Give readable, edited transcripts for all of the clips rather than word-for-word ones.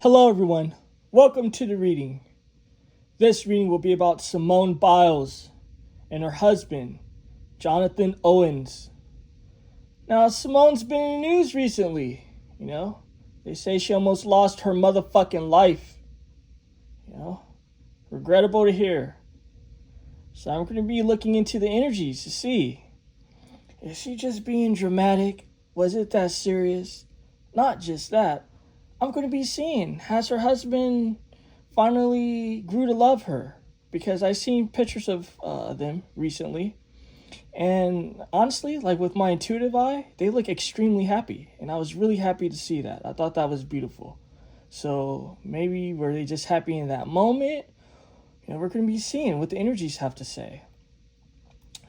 Hello everyone, welcome to the reading. This reading will be about Simone Biles and her husband, Jonathan Owens. Now, Simone's been in the news recently, They say she almost lost her motherfucking life. Regrettable to hear. So I'm going to be looking into the energies to see. Is she just being dramatic? Was it that serious? Not just that. I'm going to be seeing, has her husband finally grew to love her? Because I've seen pictures of them recently. And honestly, like with my intuitive eye, they look extremely happy. And I was really happy to see that. I thought that was beautiful. So maybe were they just happy in that moment? We're going to be seeing what the energies have to say.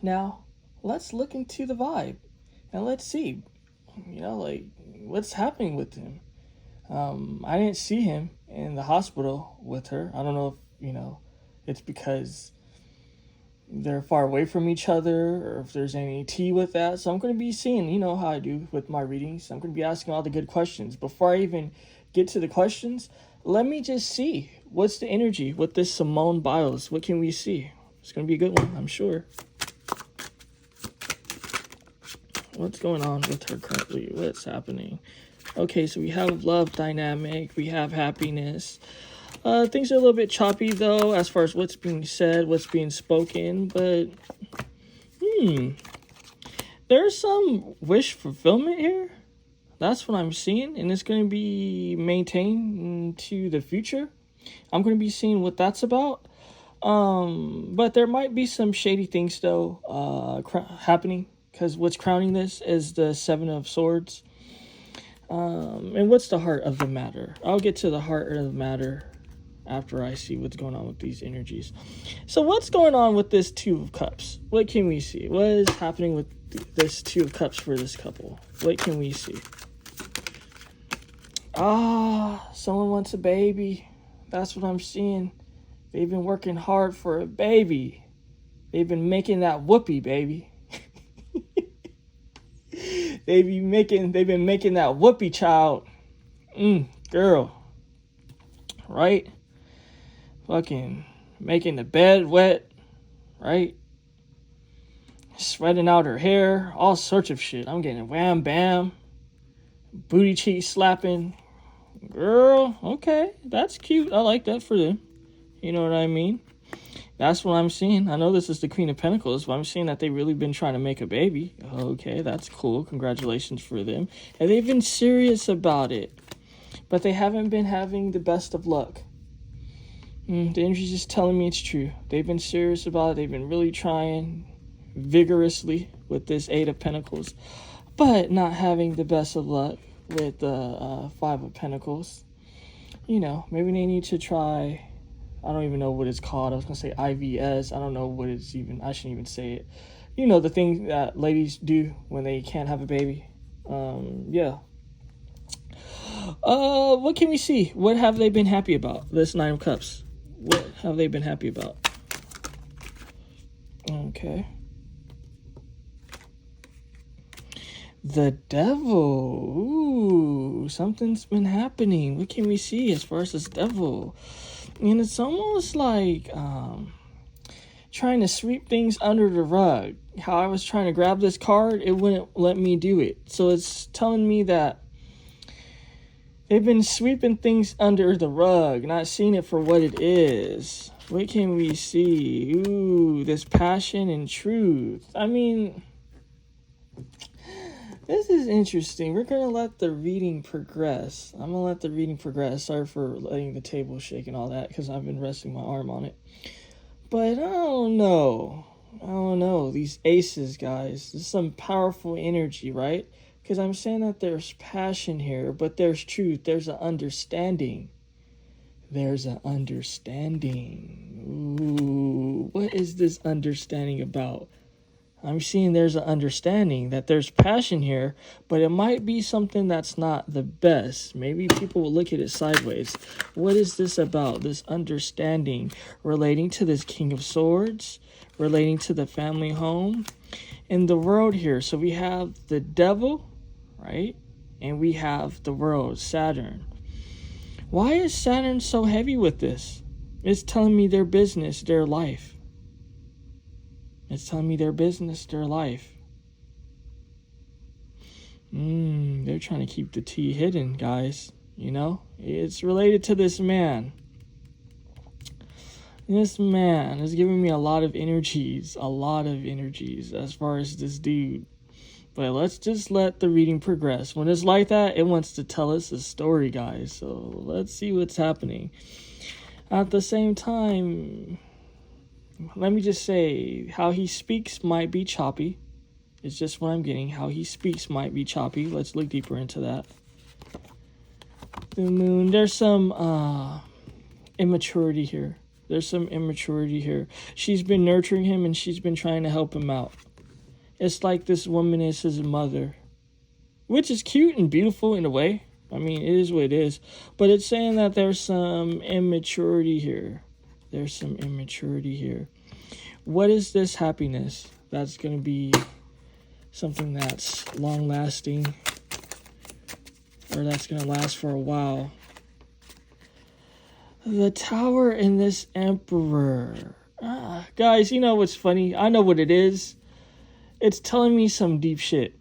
Now, let's look into the vibe. And let's see, what's happening with him. I didn't see him in the hospital with her. I don't know if, it's because they're far away from each other or if there's any tea with that. So I'm going to be seeing, how I do with my readings. I'm going to be asking all the good questions. Before I even get to the questions, let me just see what's the energy with this Simone Biles. What can we see? It's going to be a good one, I'm sure. What's going on with her currently? What's happening? Okay, so we have love dynamic, we have happiness. Things are a little bit choppy, though, as far as what's being said, what's being spoken. But, there's some wish fulfillment here. That's what I'm seeing, and it's going to be maintained into the future. I'm going to be seeing what that's about. But there might be some shady things, though, happening, because what's crowning this is the Seven of Swords. And what's the heart of the matter? I'll get to the heart of the matter after I see what's going on with these energies. So what's going on with this Two of Cups? What can we see? What is happening with this Two of Cups for this couple? What can we see? Someone wants a baby. That's what I'm seeing. They've been working hard for a baby. They've been making that whoopee, baby. They've been making that whoopee child. Girl. Right? Fucking making the bed wet. Right? Sweating out her hair. All sorts of shit. I'm getting wham bam. Booty cheek slapping. Girl, okay. That's cute. I like that for them. You know what I mean? That's what I'm seeing. I know this is the Queen of Pentacles, but I'm seeing that they've really been trying to make a baby. Okay, that's cool. Congratulations for them. And they've been serious about it. But they haven't been having the best of luck. The energy's just telling me it's true. They've been serious about it. They've been really trying vigorously with this Eight of Pentacles. But not having the best of luck with the Five of Pentacles. Maybe they need to try... I don't even know what it's called. I was going to say IVS. I don't know what it's even. I shouldn't even say it. The thing that ladies do when they can't have a baby. Yeah. What can we see? What have they been happy about? This Nine of Cups. What have they been happy about? Okay. The Devil. Ooh, something's been happening. What can we see as far as this Devil? And it's almost like trying to sweep things under the rug. How I was trying to grab this card, it wouldn't let me do it. So it's telling me that they've been sweeping things under the rug, not seeing it for what it is. What can we see? Ooh, this passion and truth. I mean... This is interesting. We're going to let the reading progress. I'm going to let the reading progress. Sorry for letting the table shake and all that because I've been resting my arm on it. But I don't know. These aces, guys. This is some powerful energy, right? Because I'm saying that there's passion here, but there's truth. There's an understanding. Ooh, what is this understanding about? I'm seeing there's an understanding that there's passion here, but it might be something that's not the best. Maybe people will look at it sideways. What is this about? This understanding relating to this King of Swords, relating to the family home, and the world here. So we have the Devil, right? And we have the world, Saturn. Why is Saturn so heavy with this? It's telling me their business, their life. It's telling me their business, their life. They're trying to keep the tea hidden, guys. You know? It's related to this man. This man is giving me a lot of energies as far as this dude. But let's just let the reading progress. When it's like that, it wants to tell us a story, guys. So let's see what's happening. At the same time, let me just say, how he speaks might be choppy. It's just what I'm getting. How he speaks might be choppy. Let's look deeper into that. The moon, there's some immaturity here. She's been nurturing him and she's been trying to help him out. It's like this woman is his mother, which is cute and beautiful in a way. I mean, it is what it is. But it's saying that there's some immaturity here. What is this happiness that's going to be something that's long-lasting, or that's going to last for a while? The Tower and this Emperor. Guys, you know what's funny? I know what it is. It's telling me some deep shit.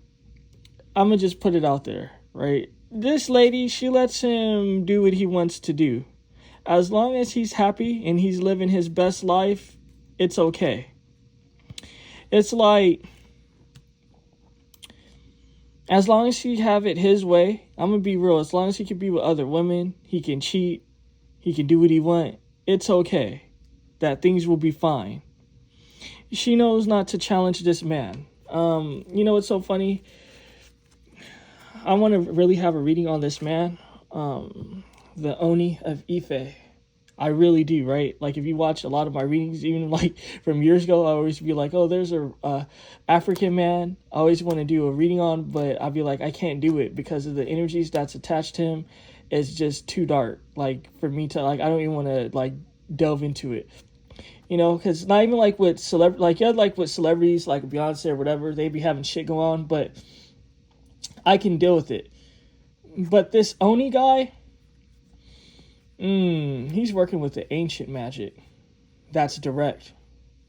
I'm going to just put it out there, right? This lady, she lets him do what he wants to do. As long as he's happy and he's living his best life, it's okay. It's like, as long as he have it his way, I'm going to be real. As long as he can be with other women, he can cheat, he can do what he want, it's okay. That things will be fine. She knows not to challenge this man. You know what's so funny? I want to really have a reading on this man. The Oni of Ife. I really do, right? Like, if you watch a lot of my readings, even like from years ago, I always be like, oh, there's a African man I always want to do a reading on, but I'd be like, I can't do it because of the energies that's attached to him. It's just too dark, like, for me to, like, I don't even want to, like, delve into it. You know, because not even like with with celebrities like Beyonce or whatever, they be having shit go on, but I can deal with it. But this Oni guy, he's working with the ancient magic. That's direct.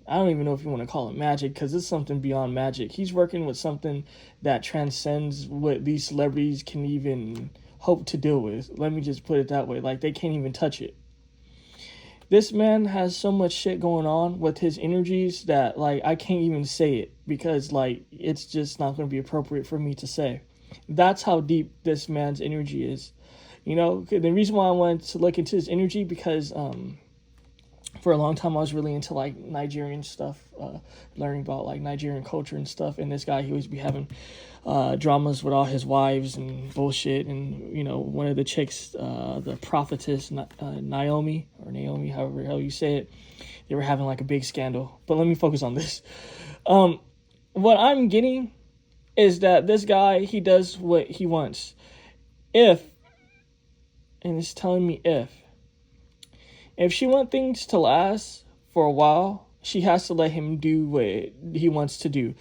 I don't even know if you want to call it magic, because it's something beyond magic. He's working with something that transcends what these celebrities can even hope to deal with. Let me just put it that way. Like, they can't even touch it. This man has so much shit going on with his energies that, like, I can't even say it because, like, it's just not going to be appropriate for me to say. That's how deep this man's energy is. You know, the reason why I wanted to look into his energy because for a long time I was really into, like, Nigerian stuff, learning about, like, Nigerian culture and stuff. And this guy, he always be having dramas with all his wives and bullshit. And, you know, one of the chicks, the prophetess Naomi, however the hell you say it, they were having, like, a big scandal. But let me focus on this. What I'm getting is that this guy, he does what he wants. And it's telling me if she wants things to last for a while, she has to let him do what he wants to do.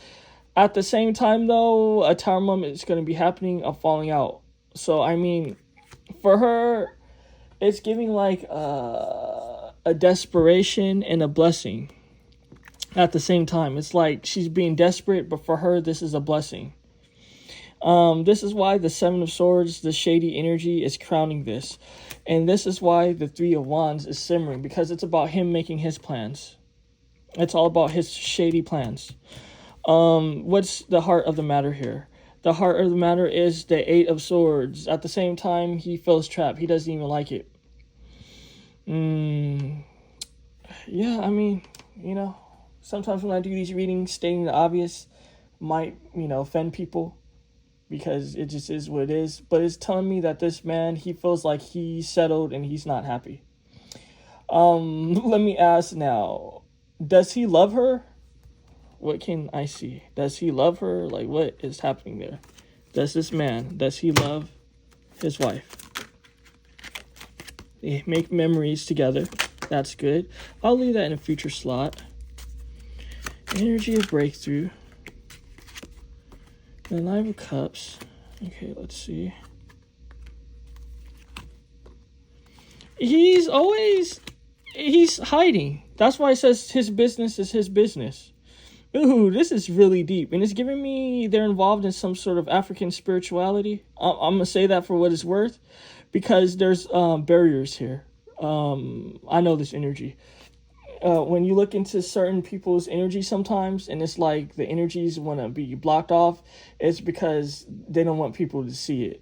At the same time, though, a tower moment is going to be happening, a falling out. So, I mean, for her, it's giving like a desperation and a blessing at the same time. It's like she's being desperate, but for her, this is a blessing. This is why the Seven of Swords, the shady energy, is crowning this. And this is why the Three of Wands is simmering, because it's about him making his plans. It's all about his shady plans. What's the heart of the matter here? The heart of the matter is the Eight of Swords. At the same time, he feels trapped. He doesn't even like it. Yeah, I mean, you know, sometimes when I do these readings, stating the obvious might, you know, offend people, because it just is what it is. But it's telling me that this man, he feels like he's settled and he's not happy. Let me ask now, does he love her? What can I see? Does he love her? Like, what is happening there? Does this man, does he love his wife? They make memories together. That's good. I'll leave that in a future slot. Energy of breakthrough. The Nine of Cups. Okay, let's see. He's hiding. That's why it says his business is his business. Ooh, this is really deep. And it's giving me they're involved in some sort of African spirituality. I'm going to say that for what it's worth, because there's barriers here. I know this energy. When you look into certain people's energy sometimes, and it's like the energies want to be blocked off, it's because they don't want people to see it.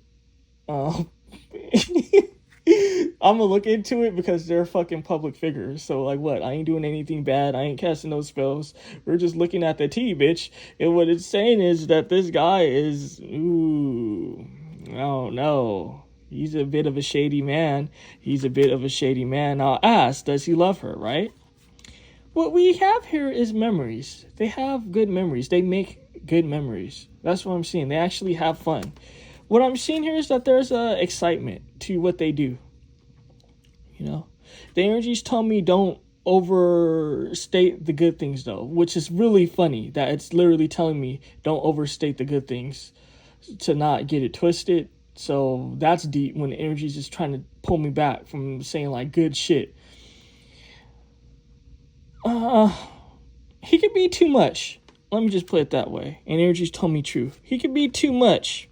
I'm gonna look into it because they're fucking public figures. So like what? I ain't doing anything bad. I ain't casting no spells. We're just looking at the tea, bitch. And what it's saying is that this guy is, ooh, I don't know. He's a bit of a shady man. Now ask, does he love her, right? What we have here is memories. They have good memories. They make good memories. That's what I'm seeing. They actually have fun. What I'm seeing here is that there's excitement to what they do. You know, the energies tell me don't overstate the good things, though, which is really funny that it's literally telling me don't overstate the good things to not get it twisted. So that's deep when the energy's just trying to pull me back from saying like good shit. He could be too much. Let me just put it that way. And energies tell me truth. He could be too much.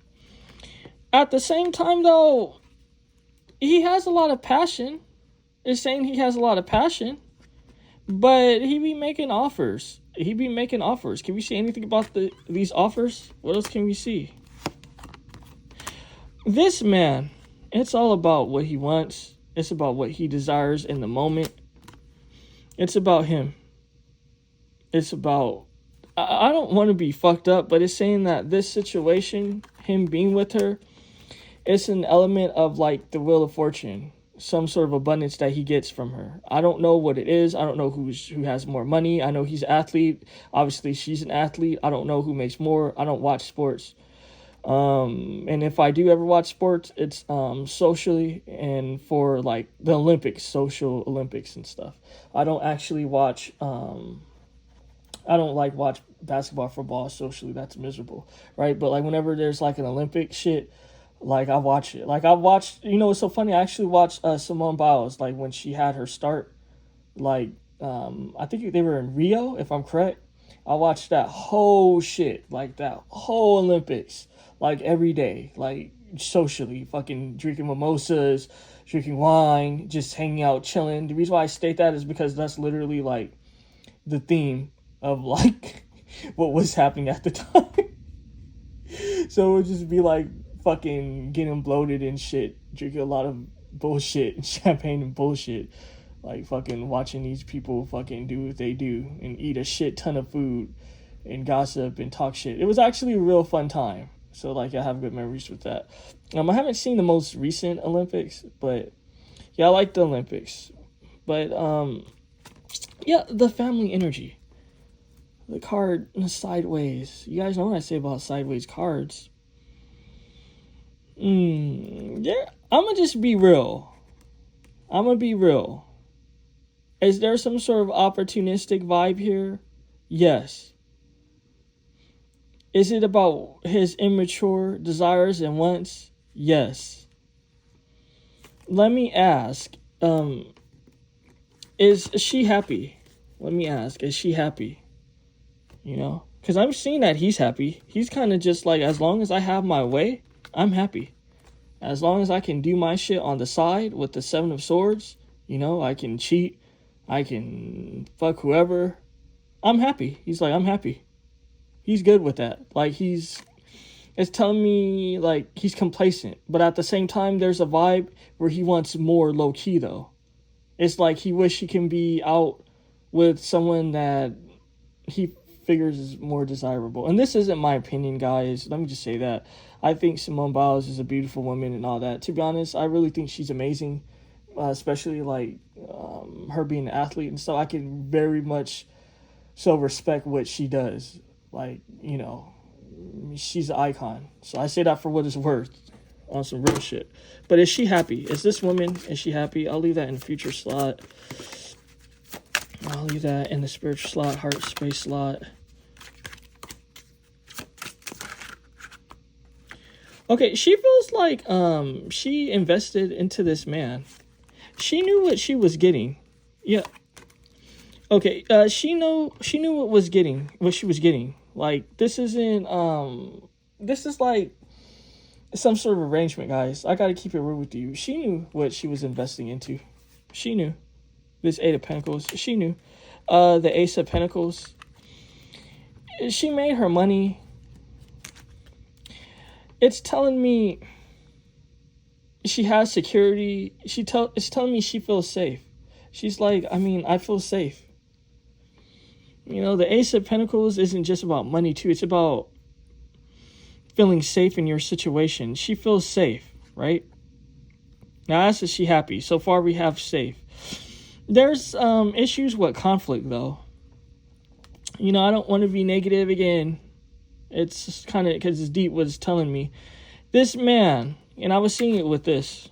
At the same time, though, he has a lot of passion. It's saying he has a lot of passion. But he be making offers. Can we see anything about these offers? What else can we see? This man, it's all about what he wants. It's about what he desires in the moment. It's about him. It's about... I don't want to be fucked up, but it's saying that this situation, him being with her, it's an element of like the Wheel of Fortune, some sort of abundance that he gets from her. I don't know what it is. I don't know who has more money. I know he's an athlete. Obviously, she's an athlete. I don't know who makes more. I don't watch sports. And if I do ever watch sports, it's socially and for like the Olympics, social Olympics and stuff. I don't actually watch. I don't like watch basketball, football socially. That's miserable, right? But like whenever there's like an Olympic shit, like I watch it. Like I watched, you know, it's so funny. I actually watched Simone Biles, like when she had her start. Like I think they were in Rio, if I'm correct. I watched that whole shit, like that whole Olympics, like every day, like socially, fucking drinking mimosas, drinking wine, just hanging out, chilling. The reason why I state that is because that's literally like the theme of like what was happening at the time. So it would just be like fucking getting bloated and shit, drinking a lot of bullshit and champagne and bullshit, like fucking watching these people fucking do what they do and eat a shit ton of food and gossip and talk shit. It was actually a real fun time. So like I have good memories with that. I haven't seen the most recent Olympics, but yeah, I like the Olympics. But yeah, the family energy. The card sideways. You guys know what I say about sideways cards. Yeah, I'm gonna just be real. Is there some sort of opportunistic vibe here? Yes. Is it about his immature desires and wants? Yes. Let me ask, is she happy? Let me ask, is she happy? You know? Because I'm seeing that he's happy. He's kind of just like, as long as I have my way, I'm happy. As long as I can do my shit on the side with the 7 of Swords, you know, I can cheat, I can fuck whoever, I'm happy. He's like, I'm happy. He's good with that. Like, it's telling me, like, he's complacent. But at the same time, there's a vibe where he wants more low-key, though. It's like he wish he can be out with someone that he figures is more desirable. And this isn't my opinion, guys. Let me just say that. I think Simone Biles is a beautiful woman and all that. To be honest, I really think she's amazing. Especially, like, her being an athlete and stuff. I can very much so respect what she does. Like, you know, she's an icon. So I say that for what it's worth on some real shit. But is she happy? Is this woman, is she happy? I'll leave that in the future slot. I'll leave that in the spiritual slot, heart space slot. Okay, she feels like she invested into this man. She knew what she was getting. Yeah. Okay. She knew what she was getting. Like, this isn't this is like some sort of arrangement, guys. I gotta keep it real with you. She knew what she was investing into. She knew. This Eight of Pentacles. She knew. The Ace of Pentacles. She made her money. It's telling me she has security. It's telling me she feels safe. She's like, I mean, I feel safe. You know, the Ace of Pentacles isn't just about money, too. It's about feeling safe in your situation. She feels safe, right? Now, that's she happy. So far, we have safe. There's issues with conflict, though. You know, I don't want to be negative again. It's kind of, because it's deep what it's telling me. This man, and I was seeing it with this,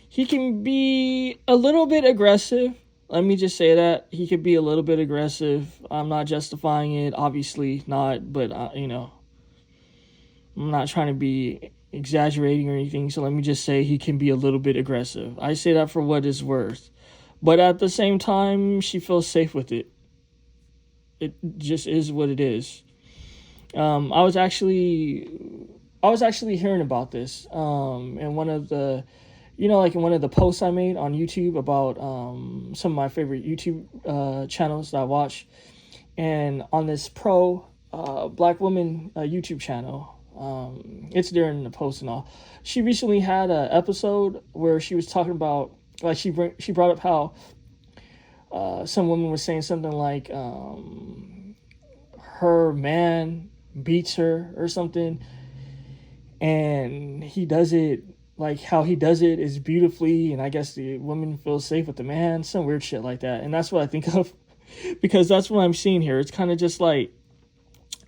he can be a little bit aggressive. Let me just say that. He could be a little bit aggressive. I'm not justifying it, obviously not, but, you know, I'm not trying to be exaggerating or anything, so let me just say he can be a little bit aggressive. I say that for what it's worth. But at the same time, she feels safe with it. It just is what it is. I was actually hearing about this in one of the, you know, like in one of the posts I made on YouTube about some of my favorite YouTube channels that I watch, and on this pro black woman YouTube channel, it's during the post and all. She recently had an episode where she was talking about, like, she brought up how some woman was saying something like her man beats her or something, and he does it, like how he does it is beautifully, and I guess the woman feels safe with the man, some weird shit like that. And that's what I think of, because that's what I'm seeing here. It's kind of just like,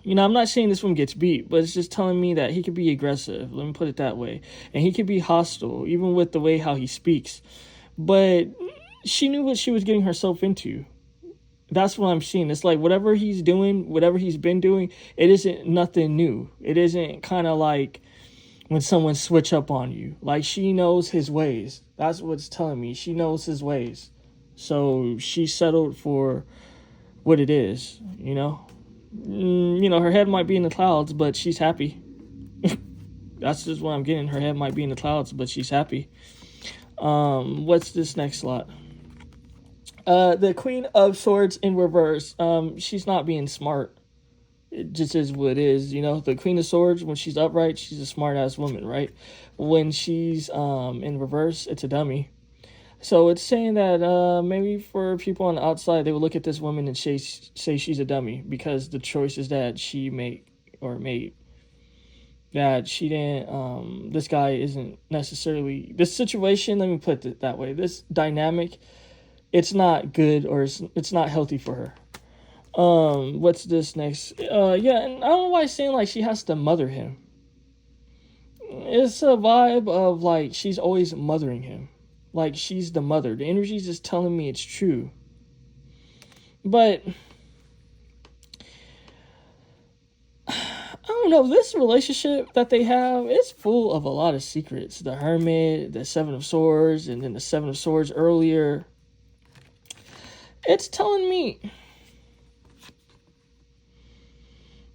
you know, I'm not saying this one gets beat, but it's just telling me that he could be aggressive, let me put it that way, and he could be hostile, even with the way how he speaks. But she knew what she was getting herself into. That's what I'm seeing. It's like whatever he's doing, whatever he's been doing, it isn't nothing new. It isn't kind of like when someone switch up on you. Like, she knows his ways. That's what it's telling me. She knows his ways. So she settled for what it is, you know? You know, her head might be in the clouds, but she's happy. That's just what I'm getting. Her head might be in the clouds, but she's happy. What's this next slot? The Queen of Swords in reverse. She's not being smart. It just is what it is, you know. The Queen of Swords, when she's upright, she's a smart-ass woman, right? When she's in reverse, it's a dummy. So it's saying that maybe for people on the outside, they will look at this woman and say she's a dummy because the choices that she made, that she didn't, this guy isn't necessarily, this situation, let me put it that way, this dynamic, it's not good, or it's not healthy for her. What's this next? Yeah, and I don't know why it's saying like she has to mother him. It's a vibe of like she's always mothering him. Like she's the mother. The energy's just telling me it's true. But I don't know, this relationship that they have, it's full of a lot of secrets. The Hermit, the Seven of Swords, and then the Seven of Swords earlier. It's telling me,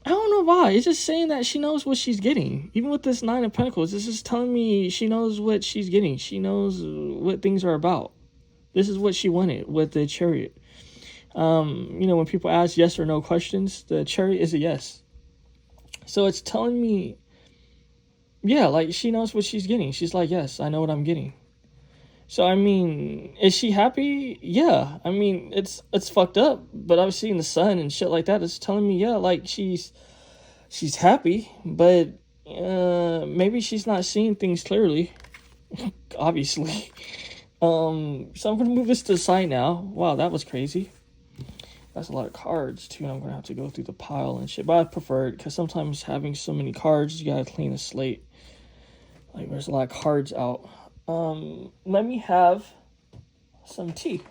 I don't know why. It's just saying that she knows what she's getting. Even with this Nine of Pentacles, this is telling me she knows what she's getting. She knows what things are about. This is what she wanted with the Chariot. You know, when people ask yes or no questions, the Chariot is a yes. So it's telling me, yeah, like she knows what she's getting. She's like, yes, I know what I'm getting. So, I mean, is she happy? Yeah. I mean, it's fucked up, but I was seeing the sun and shit like that. It's telling me, yeah, like she's happy, but maybe she's not seeing things clearly, obviously. So I'm going to move this to the side now. Wow, that was crazy. That's a lot of cards, too. I'm going to have to go through the pile and shit, but I prefer it because sometimes having so many cards, you got to clean the slate. Like, there's a lot of cards out. Let me have some tea.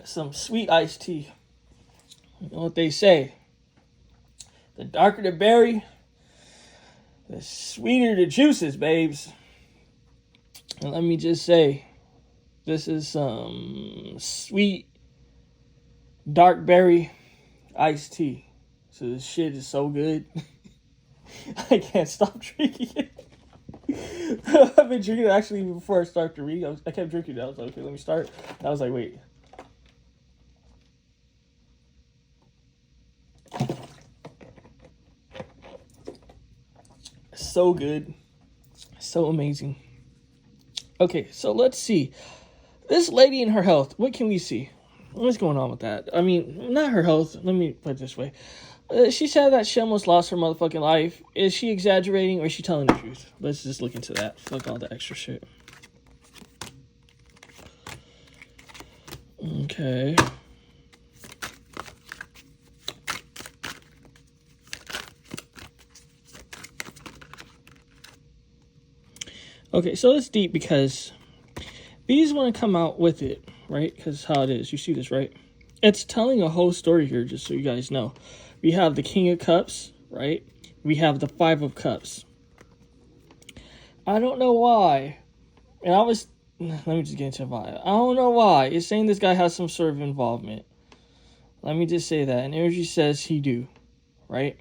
Some sweet iced tea. You know what they say? The darker the berry, the sweeter the juices, babes. And let me just say, this is some sweet dark berry iced tea. So this shit is so good. I can't stop drinking it. I've been drinking it actually before I start to read. I kept drinking it. I was like, okay, let me start. I was like, wait. So good. So amazing. Okay, so let's see. This lady and her health, what can we see? What's going on with that? I mean, not her health. Let me put it this way. She said that she almost lost her motherfucking life. Is she exaggerating or is she telling the truth? Let's just look into that. Fuck all the extra shit. Okay. Okay, so it's deep because these want to come out with it, right? Because how it is. You see this, right? It's telling a whole story here, just so you guys know. We have the King of Cups, right? We have the Five of Cups. I don't know why. And let me just get into why. I don't know why. It's saying this guy has some sort of involvement. Let me just say that. And energy says he do, right?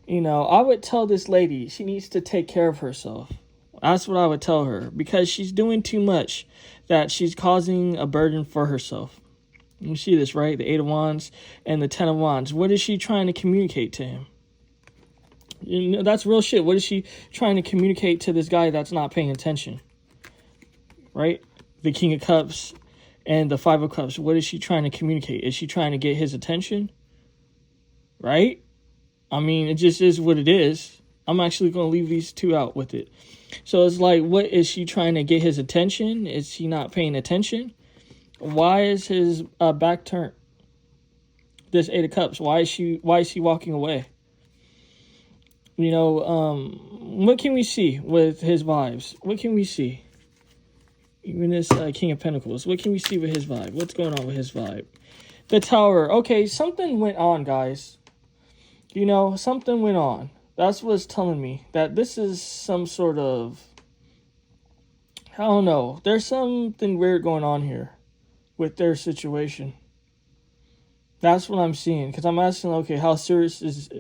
You know, I would tell this lady she needs to take care of herself. That's what I would tell her. Because she's doing too much. That she's causing a burden for herself. You see this, right? The Eight of Wands and the Ten of Wands. What is she trying to communicate to him? You know, that's real shit. What is she trying to communicate to this guy that's not paying attention? Right? The King of Cups and the Five of Cups. What is she trying to communicate? Is she trying to get his attention? Right? I mean, it just is what it is. I'm actually going to leave these two out with it. So it's like, what is she trying to get his attention? Is he not paying attention? Why is his back turned? This Eight of Cups. Why is he walking away? You know, what can we see with his vibes? What can we see? Even this King of Pentacles. What can we see with his vibe? What's going on with his vibe? The Tower. Okay, something went on, guys. You know, something went on. That's what's telling me. That this is some sort of... I don't know. There's something weird going on here with their situation. That's what I'm seeing. Because I'm asking, okay, how serious is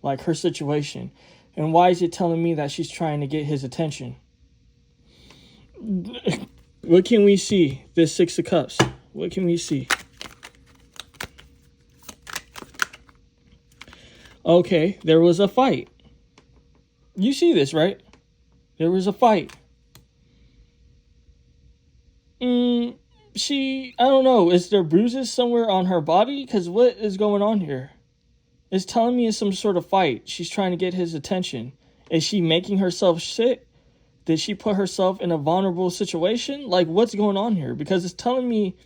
like her situation? And why is it telling me that she's trying to get his attention? What can we see? This Six of Cups. What can we see? Okay, there was a fight. You see this, right? There was a fight. I don't know, is there bruises somewhere on her body? Because what is going on here? It's telling me it's some sort of fight. She's trying to get his attention. Is she making herself sick? Did she put herself in a vulnerable situation? Like, what's going on here? Because it's telling me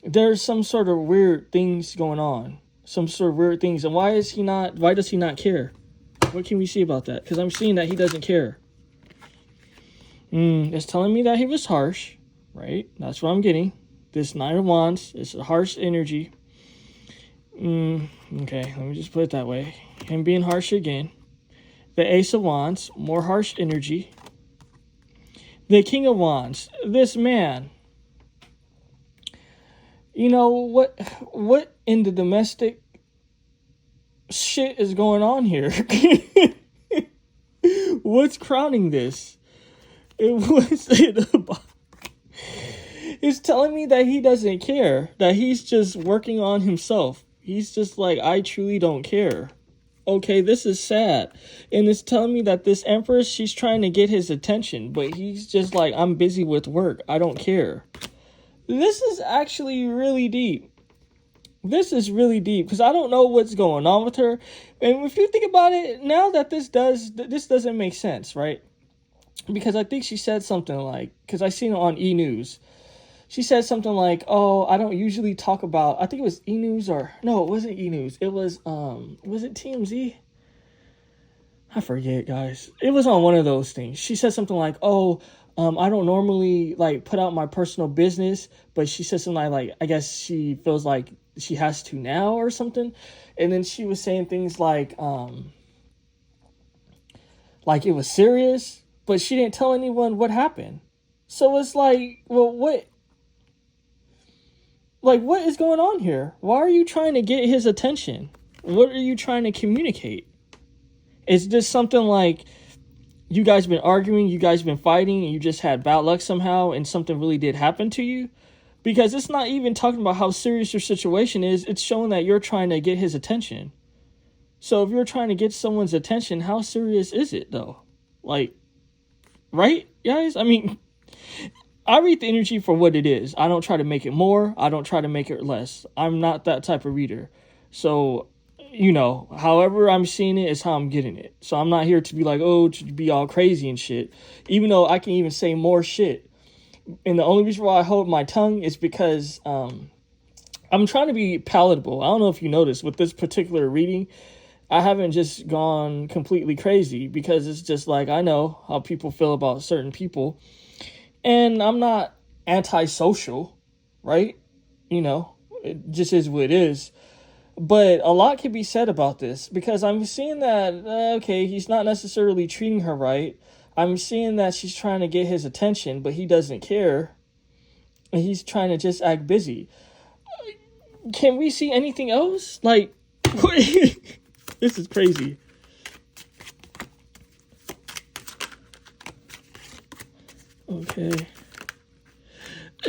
there's some sort of weird things going on. Some sort of weird things. And why does he not care? What can we see about that? Because I'm seeing that he doesn't care. It's telling me that he was harsh. Right? That's what I'm getting. This Nine of Wands is a harsh energy. Okay, let me just put it that way. Him being harsh again. The Ace of Wands, more harsh energy. The King of Wands, this man. You know, what in the domestic shit is going on here? What's crowning this? It's telling me that he doesn't care. That he's just working on himself. He's just like, I truly don't care. Okay, this is sad. And it's telling me that this Empress, she's trying to get his attention. But he's just like, I'm busy with work. I don't care. This is actually really deep. This is really deep. Because I don't know what's going on with her. And if you think about it, now that this doesn't make sense, right? Because I think she said something like, because I seen it on E! News. She said something like, oh, I don't usually talk about, I think it was E! News or, no, it wasn't E! News. It was it TMZ? I forget, guys. It was on one of those things. She said something like, oh, I don't normally, like, put out my personal business, but she said something like, I guess she feels like she has to now or something. And then she was saying things like it was serious, but she didn't tell anyone what happened. So it's like, well, what is going on here? Why are you trying to get his attention? What are you trying to communicate? Is this something like you guys been arguing, you guys been fighting, and you just had bad luck somehow and something really did happen to you? Because it's not even talking about how serious your situation is. It's showing that you're trying to get his attention. So if you're trying to get someone's attention, how serious is it though? Like, right, guys? I mean, I read the energy for what it is. I don't try to make it more. I don't try to make it less. I'm not that type of reader. So, however I'm seeing it is how I'm getting it. So I'm not here to be like, oh, to be all crazy and shit. Even though I can even say more shit. And the only reason why I hold my tongue is because I'm trying to be palatable. I don't know if you noticed with this particular reading, I haven't just gone completely crazy because it's just like I know how people feel about certain people. And I'm not antisocial, right? It just is what it is. But a lot can be said about this because I'm seeing that, okay, he's not necessarily treating her right. I'm seeing that she's trying to get his attention, but he doesn't care. And he's trying to just act busy. Can we see anything else? Like, this is crazy. Okay.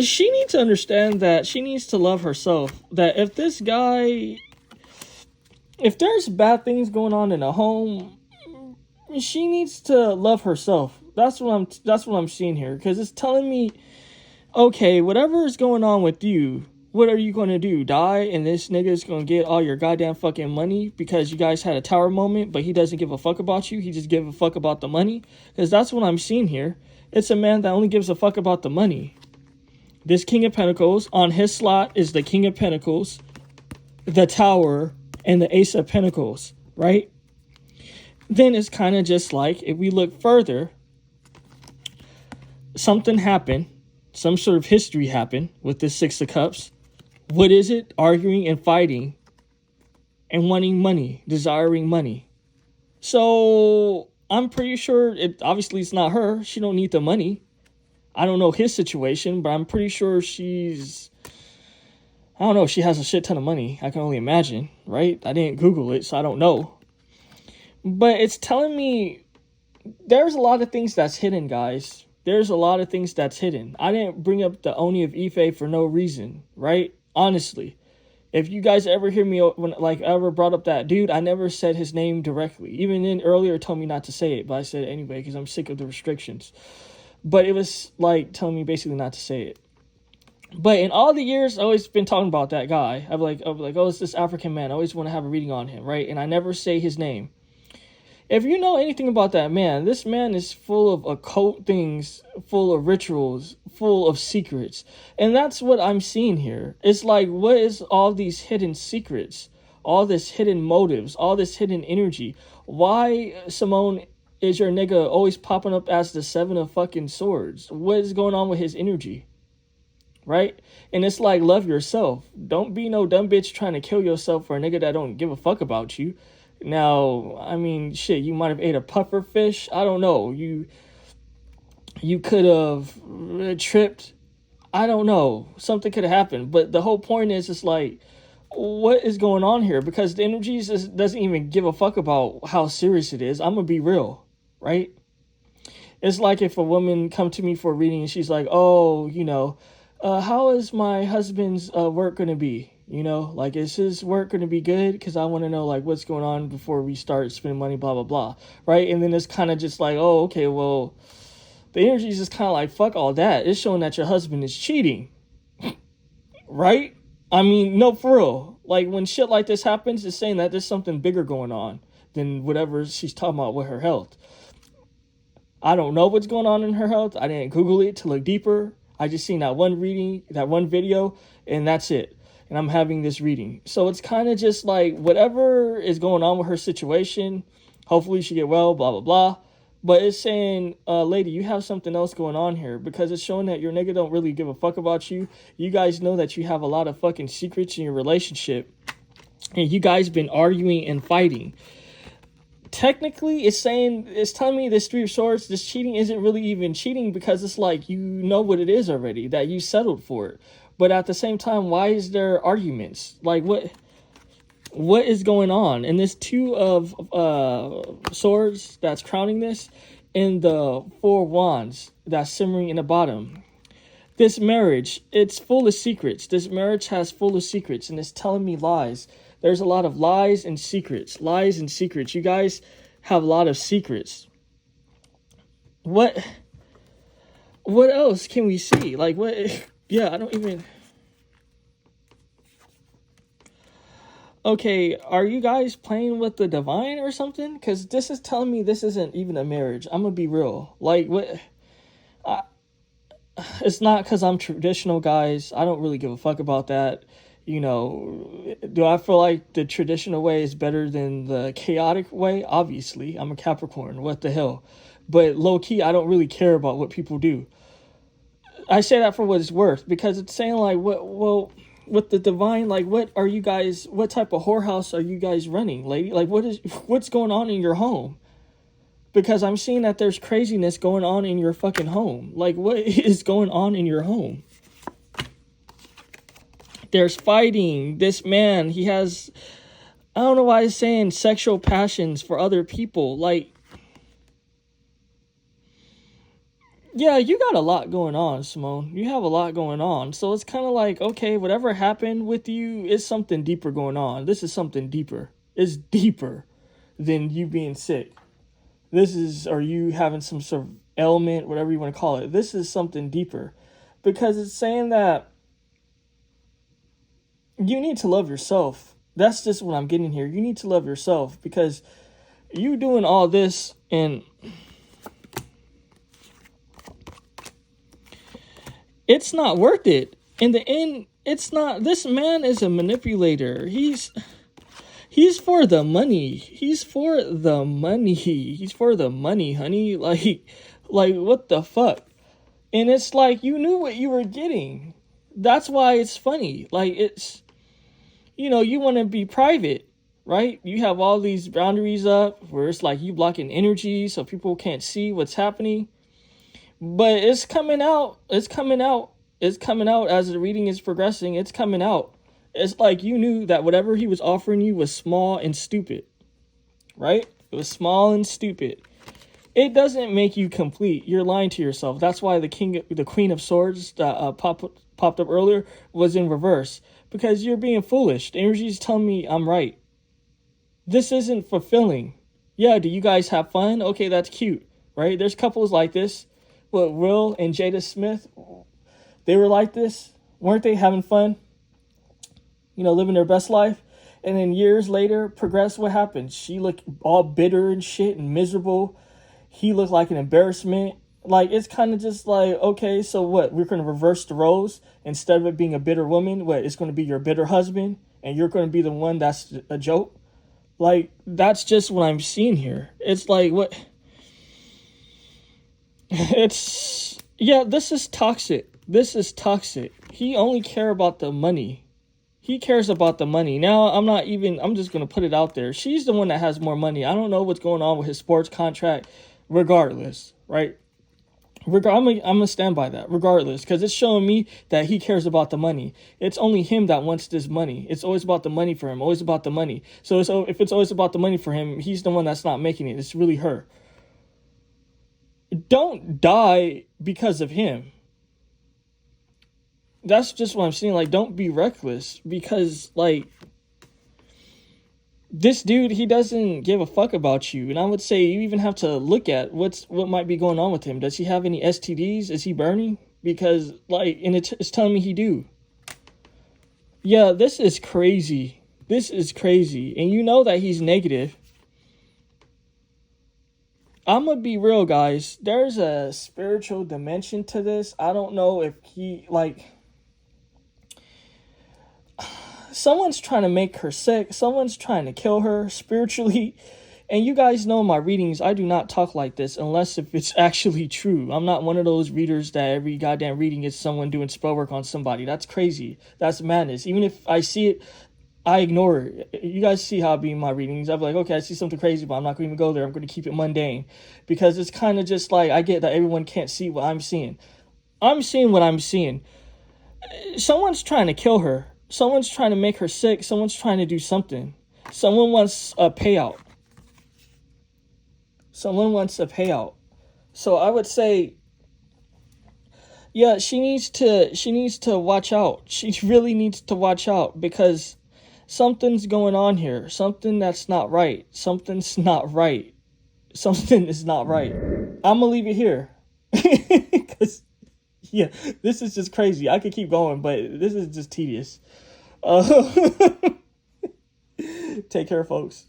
She needs to understand that she needs to love herself. That if there's bad things going on in a home, she needs to love herself. That's what I'm seeing here. Because it's telling me, okay, whatever is going on with you, what are you going to do? Die and this nigga is going to get all your goddamn fucking money because you guys had a tower moment, but he doesn't give a fuck about you. He just gives a fuck about the money. Because that's what I'm seeing here. It's a man that only gives a fuck about the money. This King of Pentacles, on his slot is the King of Pentacles, the Tower, and the Ace of Pentacles, right? Then it's kind of just like, if we look further, something happened, some sort of history happened with this Six of Cups. What is it? Arguing and fighting and wanting money, desiring money. So I'm pretty sure obviously it's not her. She don't need the money. I don't know his situation, but I'm pretty sure she has a shit ton of money. I can only imagine, right? I didn't Google it, so I don't know. But it's telling me there's a lot of things that's hidden, guys. There's a lot of things that's hidden. I didn't bring up the Oni of Ife for no reason, right? Honestly. If you guys ever hear me when ever brought up that dude, I never said his name directly. Even then earlier told me not to say it, but I said it anyway because I'm sick of the restrictions. But it was like telling me basically not to say it. But in all the years, I always been talking about that guy. I'm like, oh, it's this African man. I always want to have a reading on him, right? And I never say his name. If you know anything about that man, this man is full of occult things, full of rituals, full of secrets. And that's what I'm seeing here. It's like, what is all these hidden secrets? All this hidden motives, all this hidden energy? Why, Simone, is your nigga always popping up as the Seven of fucking Swords? What is going on with his energy? Right? And it's like, love yourself. Don't be no dumb bitch trying to kill yourself for a nigga that don't give a fuck about you. Now, I mean, shit, you might have ate a puffer fish. I don't know. You could have tripped. I don't know. Something could have happened. But the whole point is, it's like, what is going on here? Because the energy doesn't even give a fuck about how serious it is. I'm going to be real, right? It's like if a woman come to me for a reading and she's like, oh, how is my husband's work going to be? Is his work going to be good? Because I want to know, what's going on before we start spending money, blah, blah, blah. Right? And then it's kind of just like, oh, okay, well, the energy is just kind of like, fuck all that. It's showing that your husband is cheating. Right? I mean, no, for real. When shit like this happens, it's saying that there's something bigger going on than whatever she's talking about with her health. I don't know what's going on in her health. I didn't Google it to look deeper. I just seen that one reading, that one video, and that's it. And I'm having this reading. So it's kind of just like whatever is going on with her situation, hopefully she get well, blah, blah, blah. But it's saying, lady, you have something else going on here, because it's showing that your nigga don't really give a fuck about you. You guys know that you have a lot of fucking secrets in your relationship, and you guys been arguing and fighting. Technically, it's telling me this Three of Swords, this cheating isn't really even cheating, because it's like, you know what it is already, that you settled for it. But at the same time, why is there arguments? Like, what is going on? And this Two of Swords that's crowning this, and the Four Wands that's simmering in the bottom. This marriage, it's full of secrets. This marriage has full of secrets, and it's telling me lies. There's a lot of lies and secrets. Lies and secrets. You guys have a lot of secrets. What else can we see? Like, what? Yeah, I don't even... Okay, are you guys playing with the divine or something? Because this is telling me this isn't even a marriage. I'm going to be real. Like, what? It's not because I'm traditional, guys. I don't really give a fuck about that. You know, do I feel like the traditional way is better than the chaotic way? Obviously, I'm a Capricorn. What the hell? But low-key, I don't really care about what people do. I say that for what it's worth, because it's saying, like, well, with the divine, like, what type of whorehouse are you guys running, lady? Like, what's going on in your home? Because I'm seeing that there's craziness going on in your fucking home. Like, what is going on in your home? There's fighting. This man, he has, I don't know why he's saying sexual passions for other people. Like, yeah, you got a lot going on, Simone. You have a lot going on. So it's kind of like, okay, whatever happened with you is something deeper going on. This is something deeper. It's deeper than you being sick. This is, or you having some sort of ailment, whatever you want to call it. This is something deeper, because it's saying that you need to love yourself. That's just what I'm getting here. You need to love yourself, because you doing all this, and it's not worth it. In the end, it's not. This man is a manipulator. He's for the money. He's for the money. He's for the money, honey. Like what the fuck? And it's like, you knew what you were getting. That's why it's funny. Like, it's, you know, you want to be private, right? You have all these boundaries up where it's like you blocking energy so people can't see what's happening. But it's coming out. It's coming out. It's coming out as the reading is progressing. It's coming out. It's like you knew that whatever he was offering you was small and stupid, right? It was small and stupid. It doesn't make you complete. You're lying to yourself. That's why the Queen of Swords that popped up earlier was in reverse, because you're being foolish. The energy's telling me I'm right. This isn't fulfilling. Yeah, do you guys have fun? Okay, that's cute, right? There's couples like this. What, Will and Jada Smith, they were like this, weren't they, having fun? You know, living their best life. And then years later, progress, what happened? She looked all bitter and shit and miserable. He looked like an embarrassment. Like, it's kind of just like, okay, so what? We're going to reverse the roles. Instead of it being a bitter woman, what? It's going to be your bitter husband, and you're going to be the one that's a joke? Like, that's just what I'm seeing here. It's like, what? It's, yeah, this is toxic. This is toxic. He only cares about the money. He cares about the money. Now, I'm just going to put it out there. She's the one that has more money. I don't know what's going on with his sports contract. Regardless, right? I'm going to stand by that, regardless, because it's showing me that he cares about the money. It's only him that wants this money. It's always about the money for him, always about the money. So if it's always about the money for him, he's the one that's not making it. It's really her. Don't die because of him. That's just what I'm saying. Like, don't be reckless, because, like, this dude, he doesn't give a fuck about you. And I would say you even have to look at what might be going on with him. Does he have any STDs? Is he burning? Because, like, and it's telling me he do. Yeah, this is crazy. This is crazy. And you know that he's negative. I'm going to be real, guys. There's a spiritual dimension to this. I don't know if he, like, someone's trying to make her sick. Someone's trying to kill her spiritually. And you guys know my readings, I do not talk like this unless if it's actually true. I'm not one of those readers that every goddamn reading is someone doing spell work on somebody. That's crazy. That's madness. Even if I see it, I ignore it. You guys see how I be in my readings. I'm like, okay, I see something crazy, but I'm not going to even go there. I'm going to keep it mundane. Because it's kind of just like, I get that everyone can't see what I'm seeing. I'm seeing what I'm seeing. Someone's trying to kill her. Someone's trying to make her sick. Someone's trying to do something. Someone wants a payout. Someone wants a payout. So I would say, yeah, she needs to watch out. She really needs to watch out because something's going on here. Something that's not right. Something's not right. Something is not right. I'm gonna leave it here. Because, yeah, this is just crazy. I could keep going, but this is just tedious. Take care, folks.